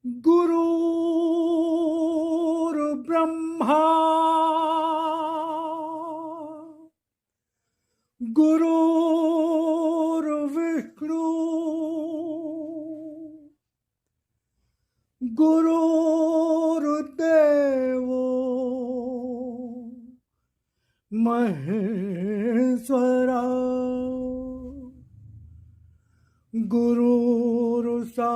गुरुर्ब्रह्मा गुरुर्विष्णु गुरुर्देवो महेश्वरा गुरुर्साक्षात्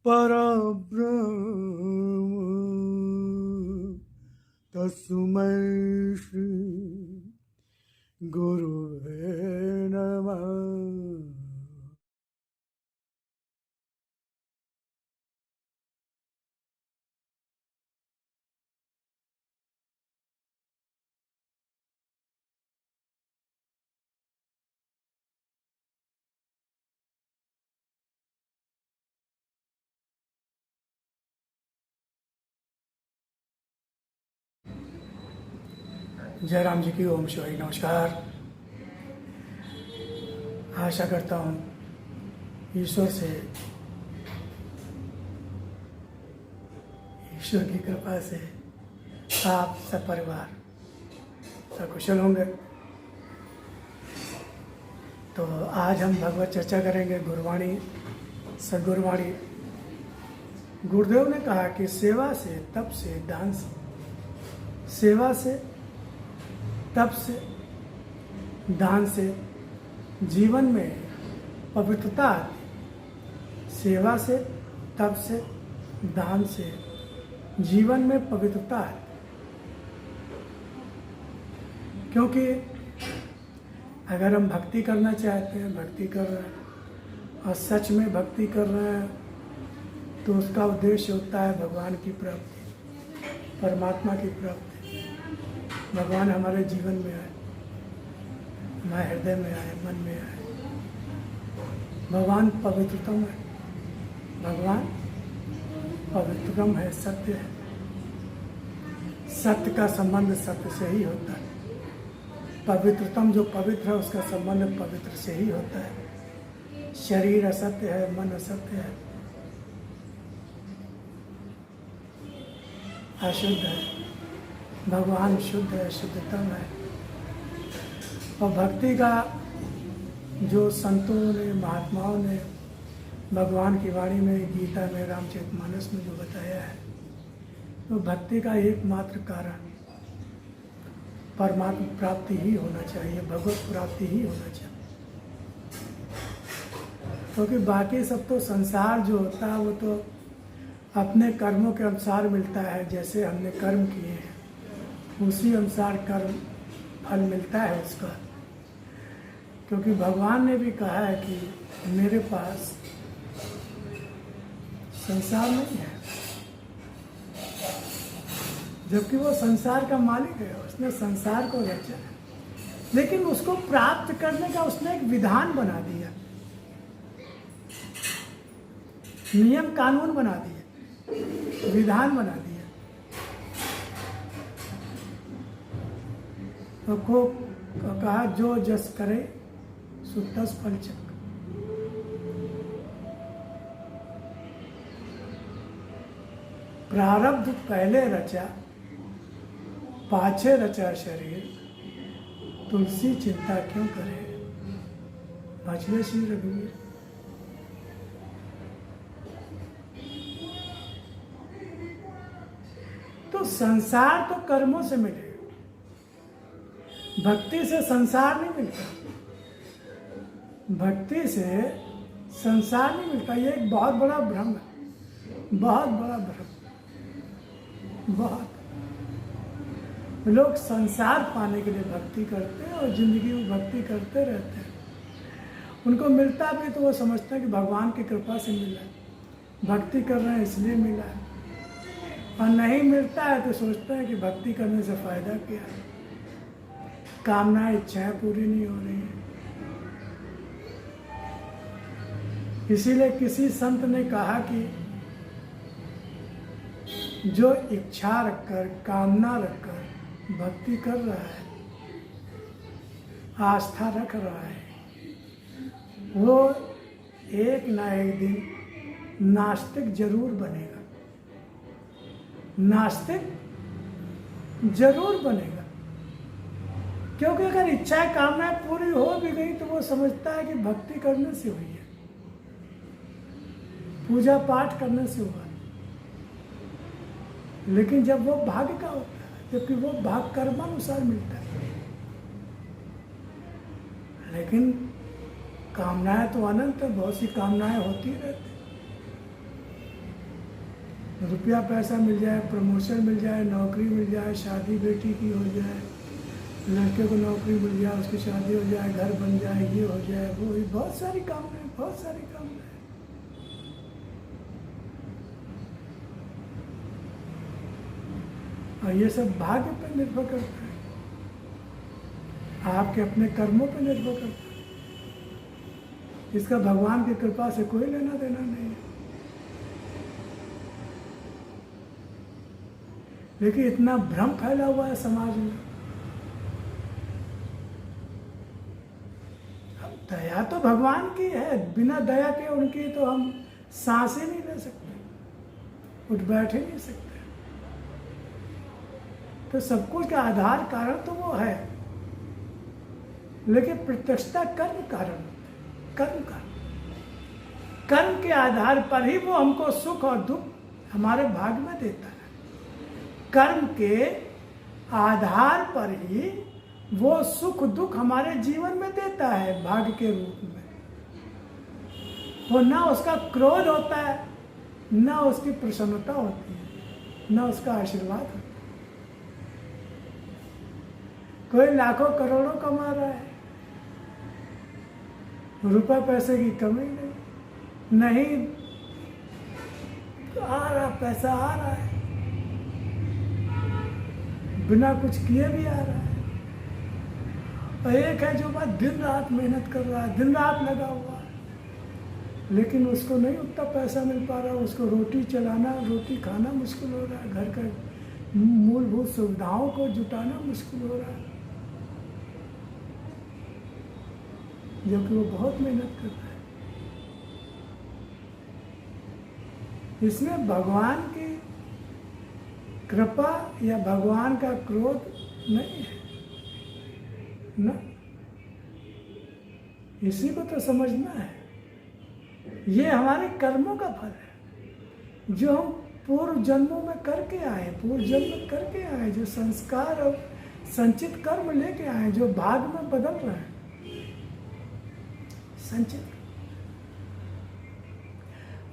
परब्रह्म तस्मै श्री गुरुवे नमः। जय राम जी की ओम शिवाय। नमस्कार। आशा करता हूँ ईश्वर की कृपा से आप सब परिवार सकुशल होंगे। तो आज हम भगवत चर्चा करेंगे गुरुवाणी सदगुरुवाणी। गुरुदेव ने कहा कि सेवा से, तप से, दान से, सेवा से, तप से, दान से जीवन में पवित्रता आती। सेवा से, तप से, दान से जीवन में पवित्रता आती। क्योंकि अगर हम भक्ति करना चाहते हैं, भक्ति कर रहे हैं और सच में भक्ति कर रहे हैं, तो उसका उद्देश्य होता है भगवान की प्राप्ति, परमात्मा की प्राप्ति। भगवान हमारे जीवन में आए, हमारे हृदय में आए, मन में आए। भगवान पवित्रतम है, भगवान पवित्रतम है, सत्य है। सत्य का संबंध सत्य से ही होता है। पवित्रतम जो पवित्र है उसका संबंध पवित्र से ही होता है। शरीर असत्य है, मन असत्य है, अशुद्ध है। भगवान शुद्ध है, शुद्धतम है। और भक्ति का जो संतों ने, महात्माओं ने भगवान की वाणी में, गीता में, रामचरितमानस में जो बताया है, तो भक्ति का एकमात्र कारण परमात्मा प्राप्ति ही होना चाहिए, भगवत प्राप्ति ही होना चाहिए। क्योंकि बाकी सब तो संसार जो होता है वो तो अपने कर्मों के अनुसार मिलता है। जैसे हमने कर्म किए हैं उसी अनुसार कर्म फल मिलता है उसका। क्योंकि भगवान ने भी कहा है कि मेरे पास संसार नहीं है, जबकि वो संसार का मालिक है, उसने संसार को रचा है। लेकिन उसको प्राप्त करने का उसने एक विधान बना दिया, नियम कानून बना दिया, विधान बना दिया। तो को कहा जो जस करे सो तस फल चक। प्रारब्ध पहले रचा, पाछे रचा शरीर, तुलसी चिंता क्यों करे, भजले श्री रघुवीर। तो संसार तो कर्मों से मिलेगा, भक्ति से संसार नहीं मिलता। भक्ति से संसार नहीं मिलता। ये एक बहुत बड़ा भ्रम है, बहुत बड़ा भ्रम। बहुत लोग संसार पाने के लिए भक्ति करते हैं और जिंदगी में भक्ति करते रहते हैं। उनको मिलता भी तो वो समझते हैं कि भगवान की कृपा से मिला है, भक्ति कर रहे हैं इसलिए मिला है। और नहीं मिलता है तो सोचते हैं कि भक्ति करने से फायदा क्या है, कामना इच्छाएं पूरी नहीं हो रही है। इसीलिए किसी संत ने कहा कि जो इच्छा रखकर, कामना रखकर भक्ति कर रहा है, आस्था रख रहा है, वो एक ना एक दिन नास्तिक जरूर बनेगा, नास्तिक जरूर बनेगा। क्योंकि अगर इच्छाएं कामनाएं पूरी हो भी गई तो वो समझता है कि भक्ति करने से हुई है, पूजा पाठ करने से हुआ। लेकिन जब वो भाग्य का होता है, जबकि वो भाग कर्मानुसार मिलता है। लेकिन कामनाएं तो अनंत है, बहुत सी कामनाएं होती रहती। रुपया पैसा मिल जाए, प्रमोशन मिल जाए, नौकरी मिल जाए, शादी बेटी की हो जाए, लड़के को नौकरी मिल जाए, उसकी शादी हो जाए, घर बन जाए, ये हो जाए, वो ही, बहुत सारी कामनाएं, बहुत सारी कामनाएं। और ये सब भाग्य पर निर्भर करता है, आपके अपने कर्मों पर निर्भर करता है। इसका भगवान की कृपा से कोई लेना देना नहीं है। लेकिन इतना भ्रम फैला हुआ है समाज में। अब दया तो भगवान की है, बिना दया के उनकी तो हम सांस ही नहीं ले सकते, उठ बैठ ही नहीं सकते। तो सब कुछ का आधार कारण तो वो है, लेकिन प्रत्यक्षता कर्म कारण, कर्म कारण, कर्म के आधार पर ही वो हमको सुख और दुख हमारे भाग में देता है। कर्म के आधार पर ही वो सुख दुख हमारे जीवन में देता है भाग्य के रूप में। वो ना उसका क्रोध होता है, ना उसकी प्रसन्नता होती है, ना उसका आशीर्वाद होता है। कोई लाखों करोड़ों कमा रहा है, रुपए पैसे की कमी नहीं, आ रहा पैसा आ रहा है, बिना कुछ किए भी आ रहा है। और एक है जो बात दिन रात मेहनत कर रहा है, दिन रात लगा हुआ है, लेकिन उसको नहीं उतना पैसा मिल पा रहा, उसको रोटी चलाना, रोटी खाना मुश्किल हो रहा है, घर का मूलभूत सुविधाओं को जुटाना मुश्किल हो रहा है, जबकि वो बहुत मेहनत कर रहा है। इसमें भगवान की कृपा या भगवान का क्रोध नहीं है ना, इसी को तो समझना है। ये हमारे कर्मों का फल है, जो हम पूर्व जन्मों में करके आए, पूर्व जन्म करके आए, जो संस्कार और संचित कर्म लेके आए, जो भाग में बदल रहे हैं, संचित।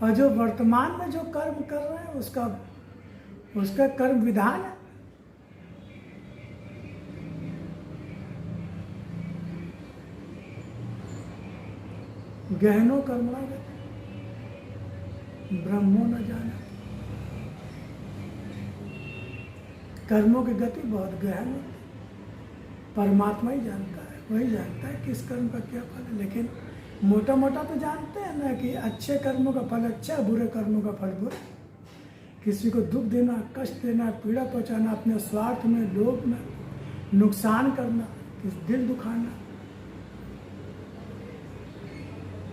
और जो वर्तमान में जो कर्म कर रहे हैं उसका कर्म विधान है। गहनो कर्मणा ब्रह्मो न जाना। कर्मों की गति बहुत गहन होती है, परमात्मा ही जानता है, वही जानता है किस कर्म का क्या फल है। लेकिन मोटा मोटा तो जानते हैं ना कि अच्छे कर्मों का फल अच्छा, बुरे कर्मों का फल बुरा। किसी को दुख देना, कष्ट देना, पीड़ा पहुंचाना, अपने स्वार्थ में, लोभ में नुकसान करना, दिल दुखाना,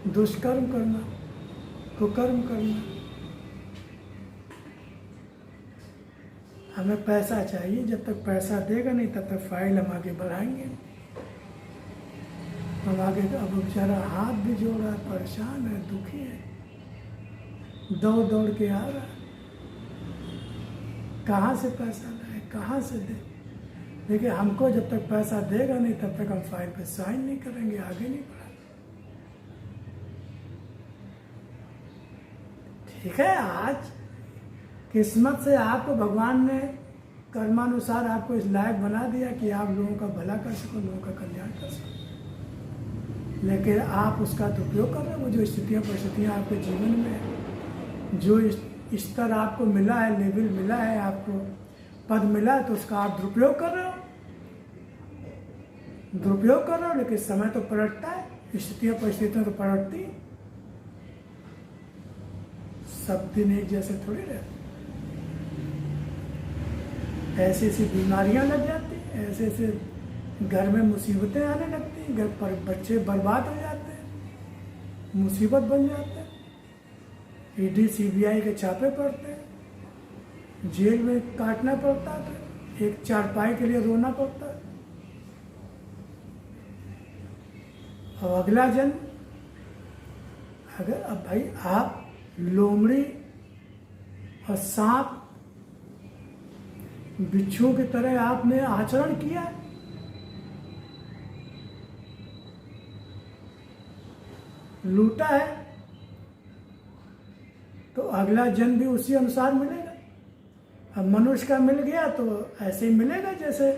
दुष्कर्म करना, कुकर्म करना। हमें पैसा चाहिए, जब तक पैसा देगा नहीं तब तक फाइल हम आगे बढ़ाएंगे। हम आगे, अब बेचारा हाथ भी जोड़ रहा है, परेशान है, दुखी है, दौड़ दौड़ के आ रहा है, कहाँ से पैसा लाए, कहाँ से दे। देखिए, हमको जब तक पैसा देगा नहीं तब तक हम फाइल पे साइन नहीं करेंगे, आगे नहीं बढ़ाएंगे। ठीक है, आज किस्मत से आपको भगवान ने कर्मानुसार आपको इस लायक बना दिया कि आप लोगों का भला कर सको, लोगों का कल्याण कर सको। लेकिन आप उसका दुरुपयोग कर रहे हो। वो जो स्थितियाँ परिस्थितियाँ आपके जीवन में है, जो स्तर आपको मिला है, लेवल मिला है, आपको पद मिला है, तो उसका आप दुरुपयोग कर रहे हो, दुरुपयोग कर रहे हो। लेकिन समय तो पलटता है, स्थितियाँ परिस्थितियाँ तो पलटती हैं। सब दिन एक जैसे थोड़ी रहते, ऐसी ऐसी बीमारियां लग जाती हैं, ऐसे ऐसे घर में मुसीबतें आने लगती हैं, घर पर बच्चे बर्बाद हो जाते हैं, मुसीबत बन जाते हैं। ईडी सीबीआई के छापे पड़ते हैं, जेल में काटना पड़ता है, एक चारपाई के लिए रोना पड़ता है। और अगला जन्म, अगर अब भाई आप लोमड़ी और सांप बिच्छू की तरह आपने आचरण किया, लूटा है, तो अगला जन्म भी उसी अनुसार मिलेगा। अब मनुष्य का मिल गया तो ऐसे ही मिलेगा। जैसे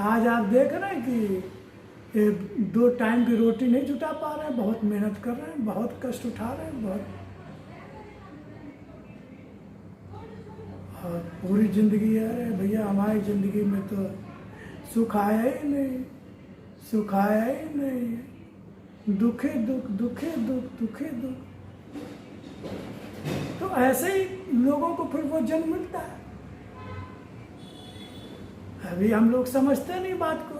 आज आप देख रहे हैं कि 2 टाइम की रोटी नहीं जुटा पा रहे हैं, बहुत मेहनत कर रहे हैं, बहुत कष्ट उठा रहे हैं, बहुत, और पूरी जिंदगी अरे भैया हमारी जिंदगी में तो सुख आया ही नहीं, सुख आया ही नहीं, दुखे दुख, दुखे दुख, दुखे दुख। तो ऐसे ही लोगों को फिर वो जन्म मिलता है। अभी हम लोग समझते नहीं बात को।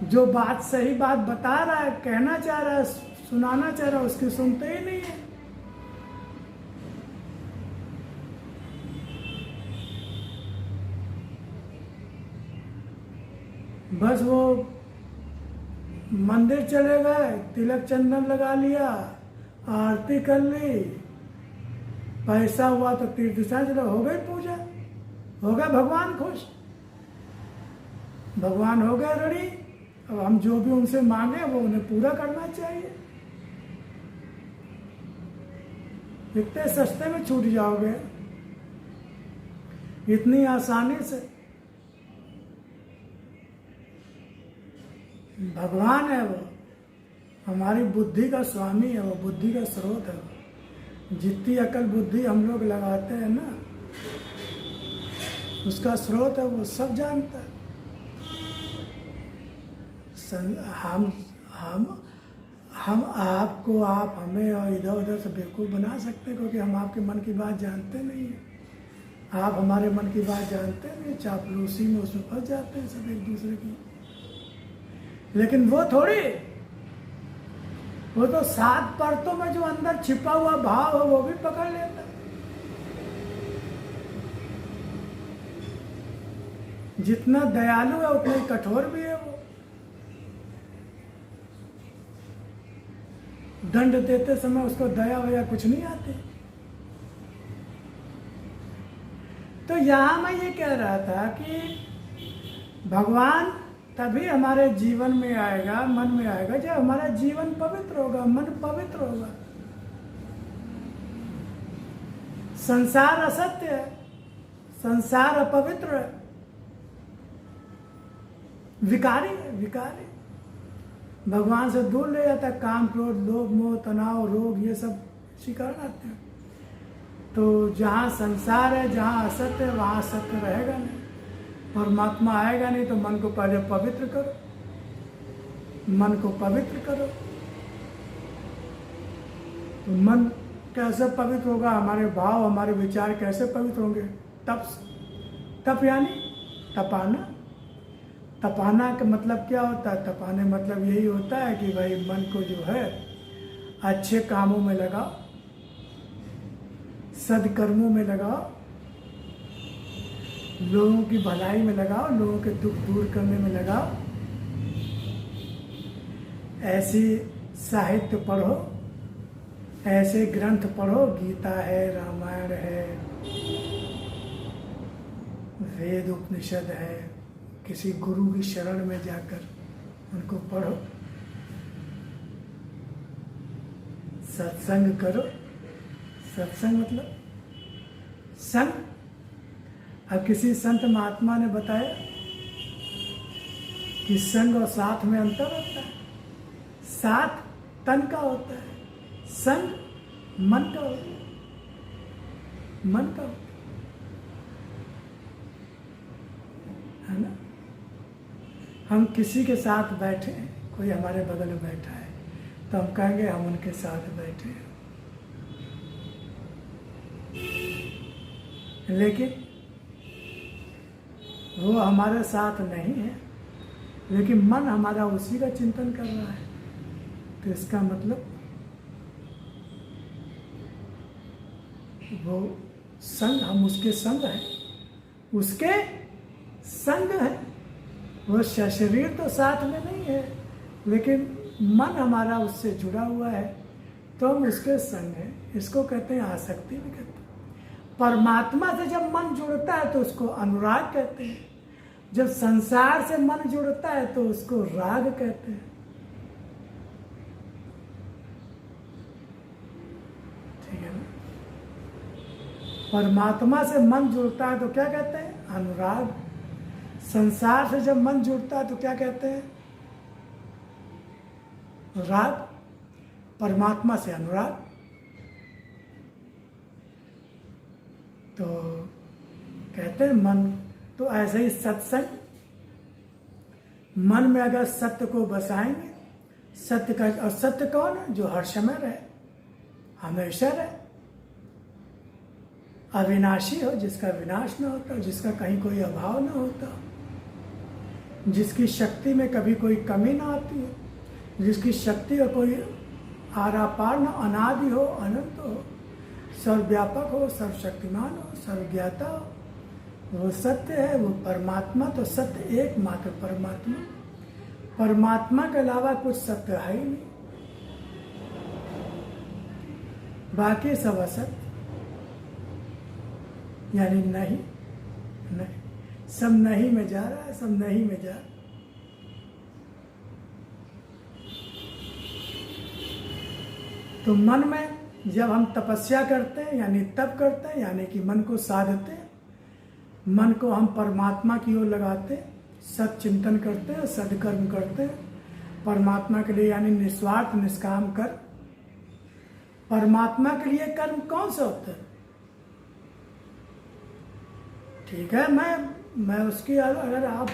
जो बात सही बात बता रहा है, कहना चाह रहा है, सुनाना चाह रहा है, उसकी सुनते ही नहीं है। बस वो मंदिर चले गए, तिलक चंदन लगा लिया, आरती कर ली, पैसा हुआ तो तीर्थ स्थान चलो, हो गई पूजा, हो गए भगवान खुश, भगवान हो गए रेडी। अब हम जो भी उनसे मांगे वो उन्हें पूरा करना चाहिए। इतने सस्ते में छूट जाओगे, इतनी आसानी से। भगवान है वो, हमारी बुद्धि का स्वामी है, वो बुद्धि का स्रोत है वो। जितनी अकल बुद्धि हम लोग लगाते हैं ना, उसका स्रोत है, वो सब जानता है। हम आपको, आप हमें और इधर उधर से बेवकूफ़ बना सकते हैं, क्योंकि हम आपके मन की बात जानते नहीं हैं। आप हमारे मन की बात जानते नहीं, चापलूसी में उसमें फंस जाते हैं सब एक दूसरे की। लेकिन वो थोड़ी, वो तो 7 परतों में जो अंदर छिपा हुआ भाव है वो भी पकड़ लेता है। जितना दयालु है उतना ही कठोर भी है वो। दंड देते समय उसको दया वया कुछ नहीं आती। तो यहां मैं ये कह रहा था कि भगवान तभी हमारे जीवन में आएगा, मन में आएगा, जब हमारा जीवन पवित्र होगा, मन पवित्र होगा। संसार असत्य है, संसार अपवित्र है, विकारी है, विकारी। भगवान से दूर ले जाता है। काम, क्रोध, लोभ, मोह, तनाव, रोग, ये सब शिकार आते हैं। तो जहाँ संसार है, जहाँ असत्य है, वहाँ सत्य रहेगा नहीं, परमात्मा आएगा नहीं। तो मन को पहले पवित्र करो, मन को पवित्र करो। तो मन कैसे पवित्र होगा? हमारे भाव, हमारे विचार कैसे पवित्र होंगे? तप यानी तपाना। तपाना का मतलब क्या होता है? तपाने मतलब यही होता है कि भाई मन को जो है अच्छे कामों में लगाओ, सदकर्मों में लगाओ, लोगों की भलाई में लगाओ, लोगों के दुख दूर करने में लगाओ। ऐसी साहित्य पढ़ो, ऐसे ग्रंथ पढ़ो, गीता है, रामायण है, वेद उपनिषद है। किसी गुरु की शरण में जाकर उनको पढ़ो, सत्संग करो। सत्संग मतलब संग। अब किसी संत महात्मा ने बताया कि संग और साथ में अंतर होता है। साथ तन का होता है, संग मन का होता है, मन का होता है ना। हम किसी के साथ बैठे, कोई हमारे बगल में बैठा है, तो हम कहेंगे हम उनके साथ बैठे हैं। लेकिन वो हमारे साथ नहीं है, लेकिन मन हमारा उसी का चिंतन कर रहा है। तो इसका मतलब वो संग, हम उसके संग हैं, उसके संग है। वो शरीर तो साथ में नहीं है, लेकिन मन हमारा उससे जुड़ा हुआ है, तो हम उसके संग हैं। इसको कहते हैं आसक्ति भी कहते हैं। परमात्मा से जब मन जुड़ता है तो उसको अनुराग कहते हैं। जब संसार से मन जुड़ता है तो उसको राग कहते हैं। ठीक है ना? परमात्मा से मन जुड़ता है तो क्या कहते हैं? अनुराग। संसार से जब मन जुड़ता है तो क्या कहते हैं? राग। परमात्मा से अनुराग। तो कहते हैं मन, तो ऐसे ही सत्संग, मन में अगर सत्य को बसाएंगे, सत्य का, और सत्य कौन है? जो हर समय रहे, हमेशा रहे, अविनाशी हो, जिसका विनाश न होता, जिसका कहीं कोई अभाव न होता, जिसकी शक्ति में कभी कोई कमी ना आती है, जिसकी शक्ति का कोई आरापार न, अनादि हो, अनंत हो, सर्वव्यापक हो, सर्वशक्तिमान हो, सर्वज्ञाता हो, वो सत्य है, वो परमात्मा। तो सत्य एकमात्र परमात्मा, परमात्मा के अलावा कुछ सत्य है ही नहीं, बाकी सब असत्य, यानी नहीं, नहीं, सब नहीं में जा रहा है, सब नहीं में जा रहा है। तो मन में जब हम तपस्या करते हैं, यानी तप करते हैं, यानी कि मन को साधते हैं, मन को हम परमात्मा की ओर लगाते हैं, सत चिंतन करते हैं, सदकर्म करते हैं परमात्मा के लिए, यानी निस्वार्थ निष्काम कर। परमात्मा के लिए कर्म कौन सा होता है? ठीक है, मैं उसकी, अगर आप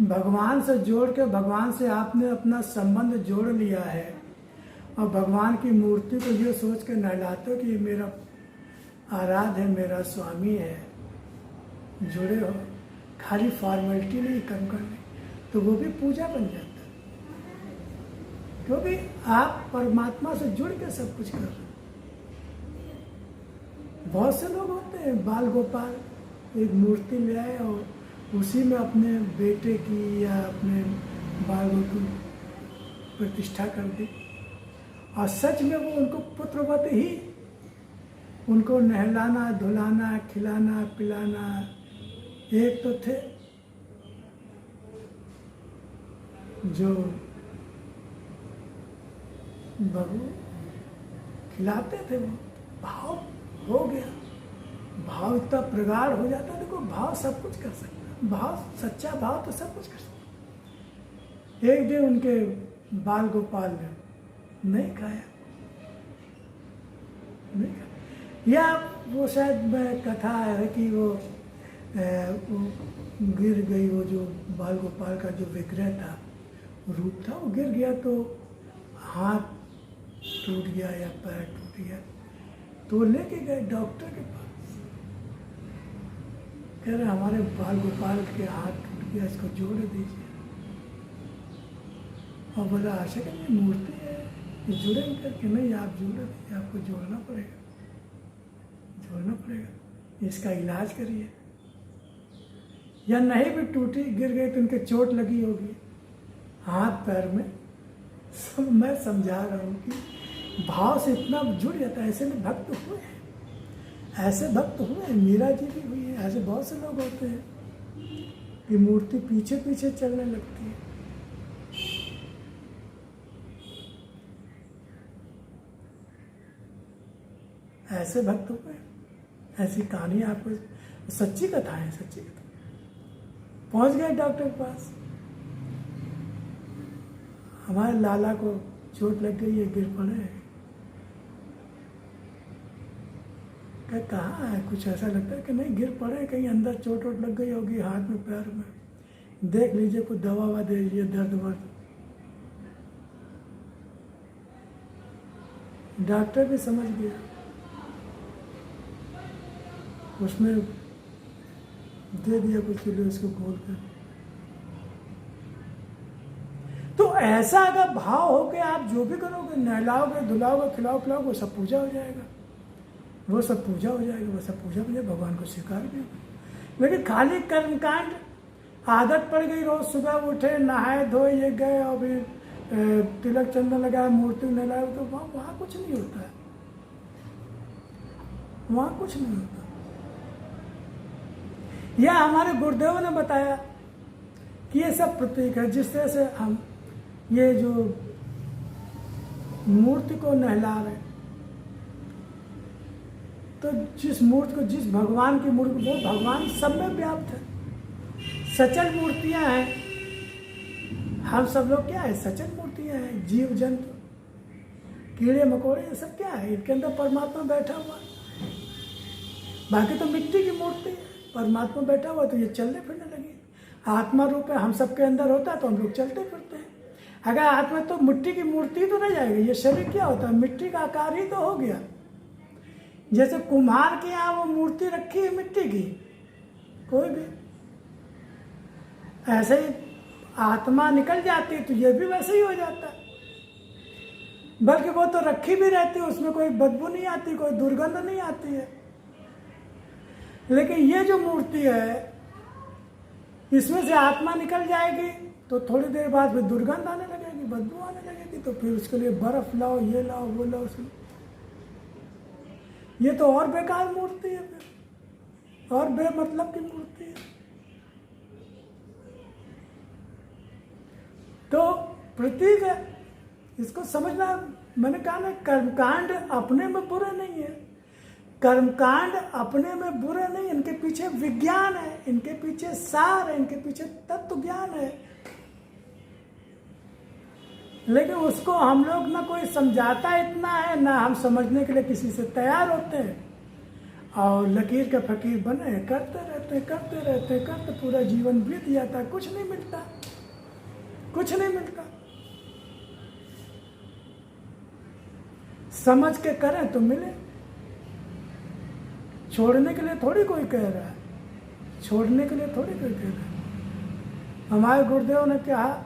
भगवान से जोड़ के, भगवान से आपने अपना संबंध जोड़ लिया है और भगवान की मूर्ति को ये सोच के नहलाते हो कि ये मेरा आराध्य है, मेरा स्वामी है, जुड़े हो, खाली फॉर्मेलिटी नहीं कर्म करने, तो वो भी पूजा बन जाता है, क्योंकि आप परमात्मा से जुड़ के सब कुछ कर रहे हैं। बहुत से लोग होते हैं, बाल गोपाल एक मूर्ति ले आए और उसी में अपने बेटे की या अपने बाल की प्रतिष्ठा कर दी, और सच में वो उनको पुत्रवत ही, उनको नहलाना, धुलाना, खिलाना, पिलाना। एक तो थे जो बहू खिलाते थे, वो भाव हो गया, भाव इतना प्रगाढ़ हो जाता है। देखो, भाव सब कुछ कर सकता है, भाव, सच्चा भाव तो सब कुछ कर सकता है। एक दिन उनके बाल गोपाल ने नहीं खाया, नहीं खाया, या वो शायद कथा है कि वो गिर गई, वो जो बाल गोपाल का जो विग्रह था, रूप था, वो गिर गया, तो हाथ टूट गया या पैर टूट गया, तो वो लेके गए डॉक्टर के पास, कह रहे हमारे बाल गोपाल के हाथ टूट गया, इसको जोड़ दीजिए। और बोला आशा कि मूर्ति है, ये जुड़ेंगे करके? नहीं, आप जोड़ दीजिए, आपको जोड़ना पड़ेगा, जोड़ना पड़ेगा, इसका इलाज करिए। या नहीं भी टूटी, गिर गई तो उनके चोट लगी होगी हाथ पैर में, सब मैं समझा रहा हूँ कि भाव से इतना जुड़ जाता है। ऐसे में भक्त हुए हैं, ऐसे भक्त हुए हैं, मीरा जी भी हुई है, ऐसे बहुत से लोग होते हैं कि मूर्ति पीछे पीछे चलने लगती है। ऐसे भक्त हुए, ऐसी कहानी आपको, सच्ची कथा है, सच्ची कथा। पहुंच गए डॉक्टर के पास, हमारे लाला को चोट लग गई है, गिर पड़े। कहाँ है? कुछ ऐसा लगता है कि नहीं, गिर पड़े, कहीं अंदर चोट वोट लग गई होगी हाथ में, पैर में, देख लीजिए, कुछ दवा ववा दे दीजिए, दर्द वर्द। डॉक्टर भी समझ गया, उसने दे दिया कुछ किलो इसको खोल कर। तो ऐसा अगर भाव हो कि आप जो भी करोगे, नहलाओगे, धुलाओगे, खिलाओ पिलाओगे, वो सब पूजा हो जाएगा, वो सब पूजा हो जाएगा, वो सब पूजा हो जाएगा, भगवान को स्वीकार भी होगा। लेकिन खाली कर्मकांड, आदत पड़ गई, रोज सुबह उठे, नहाए धोए, ये गए और भी तिलक चंदन लगाया, मूर्ति नहलाए, तो वहाँ कुछ नहीं होता है, वहाँ कुछ नहीं होता। यह हमारे गुरुदेव ने बताया कि ये सब प्रतीक है। जिस तरह से हम ये जो मूर्ति को नहला रहे, तो जिस मूर्ति को, जिस भगवान की मूर्ति, वो भगवान सब में व्याप्त है। सचल मूर्तियां हैं, हम सब लोग क्या है, सचल मूर्तियां हैं। जीव जंतु, कीड़े मकोड़े, ये सब क्या है, इनके अंदर परमात्मा बैठा हुआ। बाकी तो मिट्टी की मूर्ति है, परमात्मा बैठा हुआ तो ये चलने फिरने लगी। आत्मा रूप है, हम सबके अंदर होता है तो हम लोग चलते फिरते हैं। अगर आत्मा तो मिट्टी की मूर्ति तो नहीं जाएगी। ये शरीर क्या होता है, मिट्टी का आकार ही तो हो गया। जैसे कुम्हार के यहाँ वो मूर्ति रखी है मिट्टी की, कोई भी, ऐसे ही आत्मा निकल जाती है तो ये भी वैसे ही हो जाता है। बल्कि वो तो रखी भी रहती है, उसमें कोई बदबू नहीं आती, कोई दुर्गंध नहीं आती है। लेकिन ये जो मूर्ति है, इसमें से आत्मा निकल जाएगी तो थोड़ी देर बाद फिर दुर्गंध आने लगेगी, बदबू आने लगेगी, तो फिर उसके लिए बर्फ लाओ, ये लाओ, वो लाओ, उसमें ये तो और बेकार मूर्ति है, फिर और बेमतलब की मूर्ति है। तो प्रतीक है, इसको समझना। मैंने कहा ना, कर्मकांड अपने में बुरे नहीं है, कर्मकांड अपने में बुरे नहीं, इनके पीछे विज्ञान है, इनके पीछे सार है, इनके पीछे तत्व ज्ञान है। लेकिन उसको हम लोग ना कोई समझाता इतना है, ना हम समझने के लिए किसी से तैयार होते हैं। और लकीर के फकीर बने, करते रहते पूरा जीवन बीत जाता है, कुछ नहीं मिलता, कुछ नहीं मिलता। समझ के करें तो मिले, छोड़ने के लिए थोड़ी कोई कह रहा है, छोड़ने के लिए थोड़ी कोई कह रहा है। हमारे गुरुदेव ने कहा,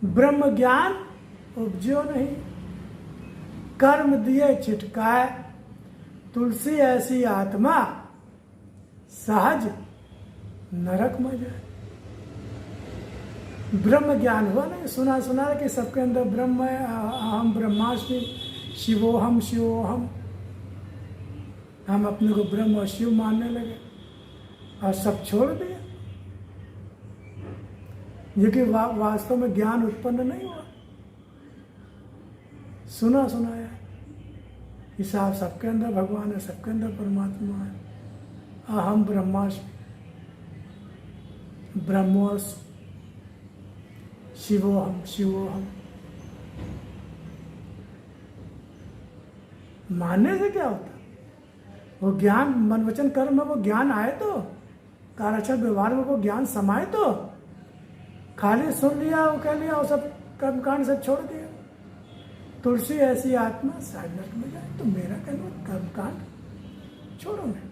ब्रह्म ज्ञान उपजो नहीं, कर्म दिए छिटकाए, तुलसी ऐसी आत्मा सहज नरक में जाए। ब्रह्म ज्ञान हुआ नहीं, सुना कि सबके अंदर ब्रह्म है, अहम ब्रह्मास्मि, शिवोहम शिवोहम। हम अपने को ब्रह्म और शिव मानने लगे और सब छोड़ दिया। ये कि वास्तव में ज्ञान उत्पन्न नहीं हुआ, सुनाया कि साहब सबके अंदर भगवान है, सबके अंदर परमात्मा है। अहम ब्रह्मास्मि, ब्रह्मोस शिवोहम शिवोहम। मानने से क्या होता, वो ज्ञान मन वचन कर्म में वो ज्ञान आए तो, कार्याचरण व्यवहार में वो ज्ञान समाये तो। खाली सुन लिया, वो कह लिया, वो सब कर्मकांड सब छोड़ दिया। तुलसी ऐसी आत्मा साधक में जाए, तो मेरा कहना कर्मकांड छोड़ो नहीं।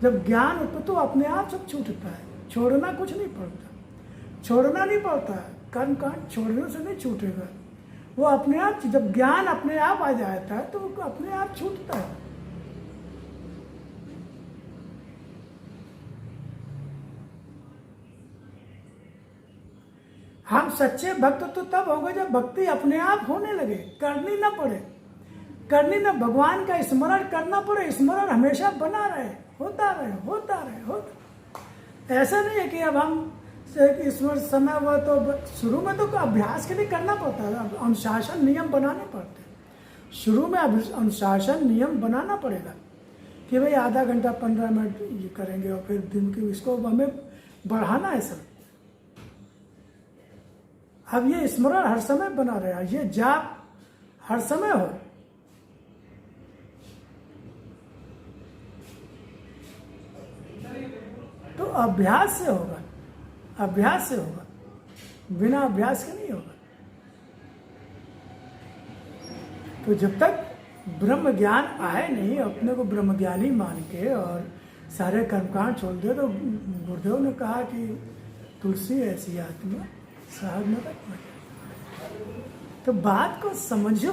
जब ज्ञान उत्पन्न तो अपने आप सब छूटता है, छोड़ना कुछ नहीं पड़ता, छोड़ना नहीं पड़ता है। कर्मकांड छोड़ने से नहीं छूटेगा, वो अपने आप, जब ज्ञान अपने आप आ जाता है तो वो अपने आप छूटता है। हम सच्चे भक्त तो तब होंगे जब भक्ति अपने आप होने लगे, करनी ना पड़े, करनी ना, भगवान का स्मरण करना पड़े, स्मरण हमेशा बना रहे, होता रहे। ऐसा नहीं है कि अब हम इस समय हुआ तो शुरू में तो अभ्यास के लिए करना पड़ता है, अनुशासन नियम बनाने पड़ते हैं। शुरू में अनुशासन नियम बनाना पड़ेगा कि भाई आधा घंटा 15 मिनट ये करेंगे और फिर दिन की इसको हमें बढ़ाना है सब। अब ये स्मरण हर समय बना रहे, ये जाप हर समय हो। तो अभ्यास से होगा, अभ्यास से होगा, बिना अभ्यास के नहीं होगा। तो जब तक ब्रह्म ज्ञान आए नहीं, अपने को ब्रह्म ज्ञानी मान के और सारे कर्मकांड छोड़ दे, तो गुरुदेव ने कहा कि तुलसी ऐसी आत्मा साहब नरक में जाए। तो बात को समझो,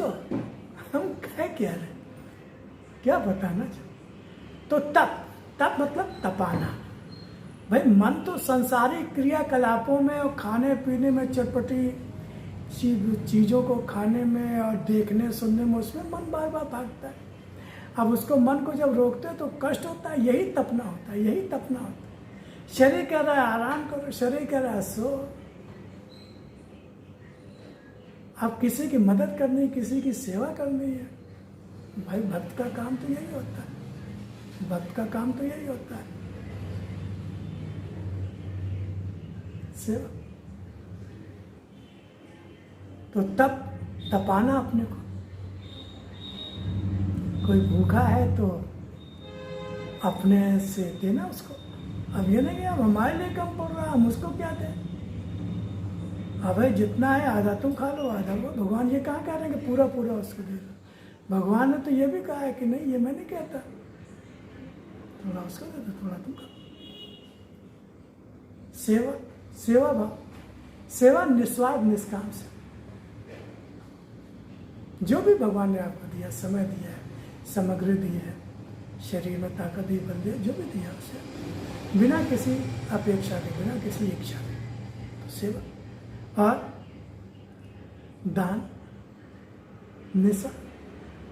हम कह क्या रहे, क्या बताना चाहो। तो तप मतलब तपाना। भाई मन तो संसारिक क्रियाकलापों में और खाने पीने में, चटपटी चीज़ों को खाने में और देखने सुनने में, उसमें मन बार बार भागता है। अब उसको मन को जब रोकते हैं तो कष्ट होता है। यही तपना होता है, यही तपना होता है। शरीर कह रहा है आराम करो, शरीर कह रहा है सो। अब किसी की मदद करनी, किसी की सेवा करनी है। भाई भक्त का काम तो यही होता है, भक्त का काम तो यही होता है, सेवा। तो तपाना अपने को। कोई भूखा है तो अपने से देना उसको। अब ये नहीं अब हमारे लिए कम पड़ रहा, हम उसको क्या दें। अब भाई जितना है आधा तुम खा लो, आधा वो। भगवान ये कहाँ कह रहे हैं कि पूरा पूरा उसको दे दो। भगवान ने तो ये भी कहा है कि नहीं, ये मैं नहीं कहता, थोड़ा उसको दे दो, थोड़ा तुम खा। सेवा, सेवा भाव, सेवा निस्वार्थ निष्काम से। जो भी भगवान ने आपको दिया, समय दिया है, सामग्री दी है, शरीर में ताकत दी, बल दिया, जो भी दिया उसे बिना किसी अपेक्षा के, बिना किसी इच्छा के, तो सेवा। और दान, निशा।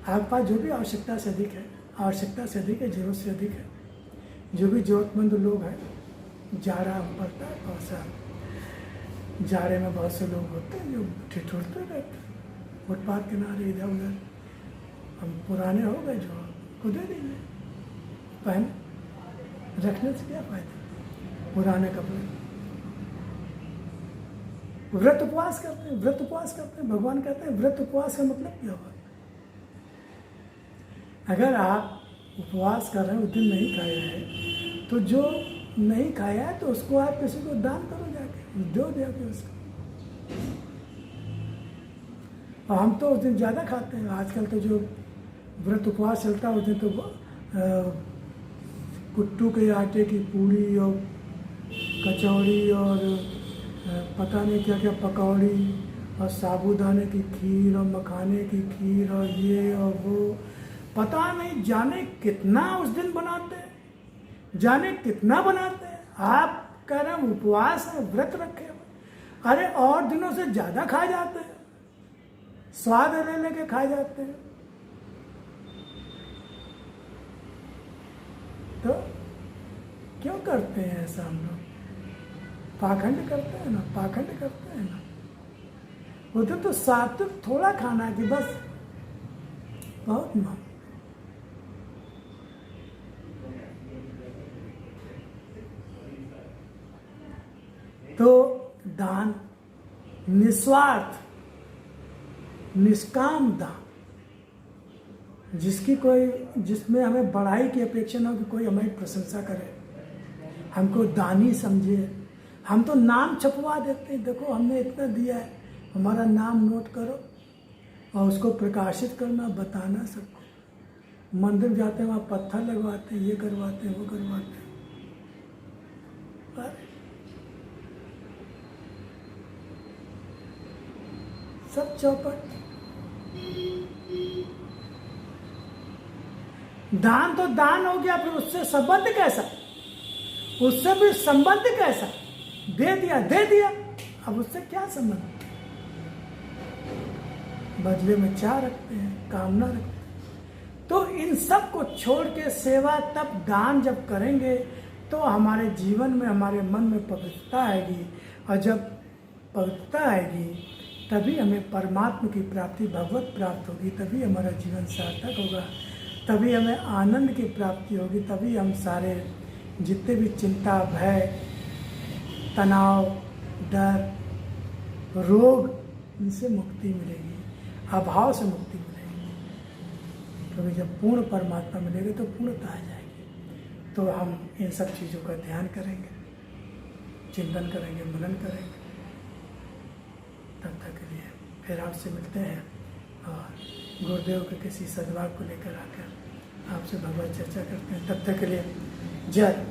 आपके पास जो भी आवश्यकता से अधिक है, आवश्यकता से अधिक है, जरूरत से अधिक है, जो भी जरूरतमंद लोग हैं, जाड़ा पड़ता है, बहुत सा जाड़े में बहुत से लोग होते हैं जो ठिठुरते रहते हैं फुटपाथ किनारे इधर उधर। हम पुराने हो गए, जो को दे दीजिए, पहन रखने से क्या फायदा पुराने कपड़े। व्रत उपवास करते हैं, व्रत उपवास करते हैं। भगवान कहते हैं व्रत उपवास का मतलब क्या होगा। अगर आप उपवास कर रहे हैं, उस दिन नहीं खाया है, तो जो नहीं खाया है तो उसको आप किसी को दान करो, जाके दो जाके उसको। और हम तो उस दिन ज़्यादा खाते हैं। आजकल तो जो व्रत उपवास चलता है उस दिन तो कुट्टू के आटे की पूड़ी और कचौड़ी और पता नहीं क्या क्या पकौड़ी और साबूदाने की खीर और मखाने की खीर और ये और वो, पता नहीं जाने कितना उस दिन बनाते हैं, जाने कितना बनाते हैं। आप कह रहे हैं उपवास है, व्रत रखे हुए, अरे और दिनों से ज़्यादा खा जाते हैं, स्वाद ले लेके खा जाते हैं। तो क्यों करते हैं ऐसा हम लोग। पाखंड करते हैं ना, पाखंड करते हैं ना। उधर तो सात्विक थोड़ा खाना है कि बस बहुत ना। तो दान निस्वार्थ निष्काम दान, जिसमें हमें बड़ाई की अपेक्षा ना हो कि कोई हमारी प्रशंसा करे, हमको दानी समझे। हम तो नाम छपवा देते हैं, देखो हमने इतना दिया है, हमारा नाम नोट करो, और उसको प्रकाशित करना, बताना सबको। मंदिर जाते हैं वहाँ पत्थर लगवाते हैं, ये करवाते हैं, वो करवाते हैं। सब चौपट। दान तो दान हो गया, फिर उससे संबंध कैसा, उससे भी संबंध कैसा। दे दिया, अब उससे क्या संबंध। बदले में चाह रखते हैं, कामना रखते हैं। तो इन सब को छोड़ के सेवा, तप, दान जब करेंगे तो हमारे जीवन में, हमारे मन में पवित्रता आएगी। और जब पवित्रता आएगी तभी हमें परमात्मा की प्राप्ति, भगवत प्राप्त होगी, तभी हमारा जीवन सार्थक होगा, तभी हमें आनंद की प्राप्ति होगी, तभी हम सारे जितने भी चिंता, भय, तनाव, डर, रोग, इनसे मुक्ति मिलेगी, अभाव से मुक्ति मिलेगी। क्योंकि जब पूर्ण परमात्मा मिलेगी तो पूर्णता आ जाएगी। तो हम इन सब चीज़ों का ध्यान करेंगे, चिंतन करेंगे, मनन करेंगे। तब तक के लिए फिर आपसे मिलते हैं और गुरुदेव के किसी सद्भाव को लेकर आकर आपसे भगवत चर्चा करते हैं। तब तक के लिए जय।